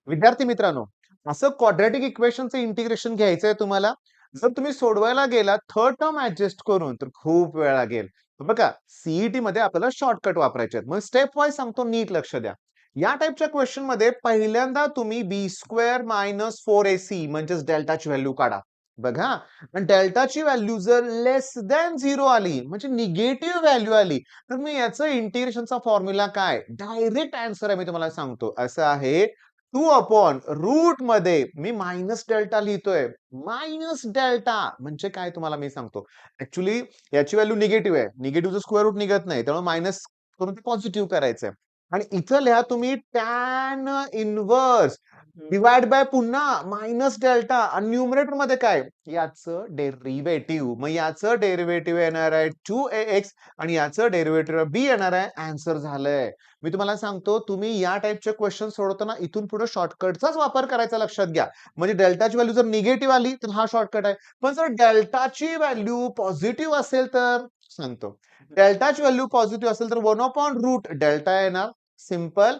विद्यार्थी मित्रांनो, असं क्वाड्रॅटिक इक्वेशनचं इंटिग्रेशन घ्यायचंय तुम्हाला. जर तुम्ही सोडवायला गेला थर्ड टर्म ऍडजस्ट करून तर खूप वेळ लागेल. बघा, सीईटी मध्ये आपल्याला शॉर्टकट वापरायचे आहेत. मग स्टेप वाईज सांगतो, नीट लक्ष द्या. या टाइपच्या क्वेश्चन मध्ये पहिल्यांदा तुम्ही बी स्क्वेअर मायनस 4ac म्हणजेच डेल्टाची व्हॅल्यू काढा. बघा, आणि डेल्टाची व्हॅल्यू जर लेस दॅन 0 आली म्हणजे निगेटिव्ह व्हॅल्यू आली, तर मी याचं इंटिग्रेशनचा फॉर्म्युला काय, डायरेक्ट आन्सर आहे, मी तुम्हाला सांगतो. असं आहे, 2 अपॉन रूट मध्ये मी मायनस डेल्टा लिहितोय. मायनस डेल्टा म्हणजे काय तुम्हाला मी सांगतो. ऍक्च्युली याची व्हॅल्यू निगेटिव्ह आहे. निगेटिव्हचं स्क्वेअर रूट निघत नाही, त्यामुळे मायनस करून ते पॉझिटिव्ह करायचंय. आणि इथं लिहा तुम्ही टॅन इनव्हर्स डिवाइड बाय पुन्हा मायनस डेल्टा आणि न्यूमरेटर मध्ये काय, याचं डेरिव्हेटिव्ह. मग याचं डेरिव्हेटिव्ह येणार आहे 2ax आणि याचं डेरिव्हेटिव्ह बी येणार आहे. आन्सर झालंय. मी तुम्हाला सांगतो, तुम्ही या टाइपचे क्वेश्चन सोडवताना इथून पुढे शॉर्टकटचाच वापर करायचा, लक्षात घ्या. म्हणजे डेल्टाची व्हॅल्यू जर निगेटिव्ह आली तर हा शॉर्टकट आहे. पण जर डेल्टाची व्हॅल्यू पॉझिटिव्ह असेल तर सांगतो. डेल्टाची व्हॅल्यू पॉझिटिव्ह असेल तर 1/रूट डेल्टा येणार. सिंपल.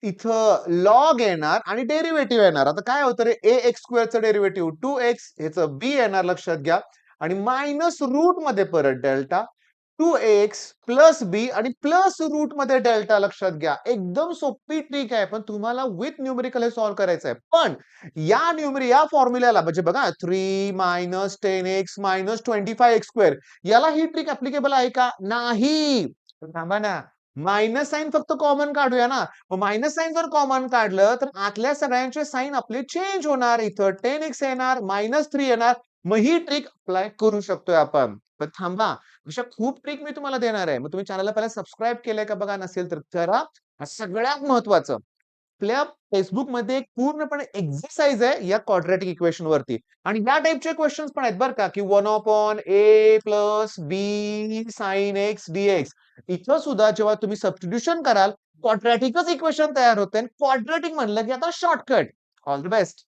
इथं लॉग येणार आणि डेरिव्हेटिव्ह येणार. आता काय होतं रे, ax स्क्वेअरचं डेरिव्हेटिव्ह 2x, ह्याचं बी येणार, लक्षात घ्या. आणि मायनस रूट मध्ये परत डेल्टा 2ax प्लस बी आणि प्लस रूट मध्ये डेल्टा, लक्षात घ्या. एकदम सोपी ट्रिक आहे, पण तुम्हाला विथ न्यूमेरिकल हे सॉल्व्ह करायचं आहे. पण या फॉर्म्युल्याला म्हणजे बघा, 3 minus 10x minus 25x square, याला ही ट्रिक ऍप्लिकेबल आहे का, नाही. तर थांबा ना, मायनस साइन फक्त कॉमन काढूया ना. मायनस साइन जर कॉमन काढलं तर आतल्या सगळ्यांचे साइन आपले चेंज होणार. इथं 10x येणार, -3 येणार. मग ही ट्रिक अप्लाय करू शकतोय आपण. पण थांबा, अशा खूप ट्रिक मी तुम्हाला देणार आहे. मग तुम्ही चॅनलला पहिला सबस्क्राईब केलंय का बघा, नसेल तर करा. सगळ्यात महत्वाचं, आपल्या फेसबुकमध्ये एक पूर्णपणे एक्सरसाइज आहे या क्वाड्रॅटिक इक्वेशन वरती. आणि या टाइपचे क्वेश्चन्स पण आहेत बरं का, की 1/a प्लस बी साइन एक्स डीएक्स. इथं सुद्धा जेव्हा तुम्ही सबस्टिट्यूशन कराल, क्वाड्रॅटिकच इक्वेशन तयार होते. क्वाड्रॅटिक म्हणलं की आता शॉर्टकट. All the best.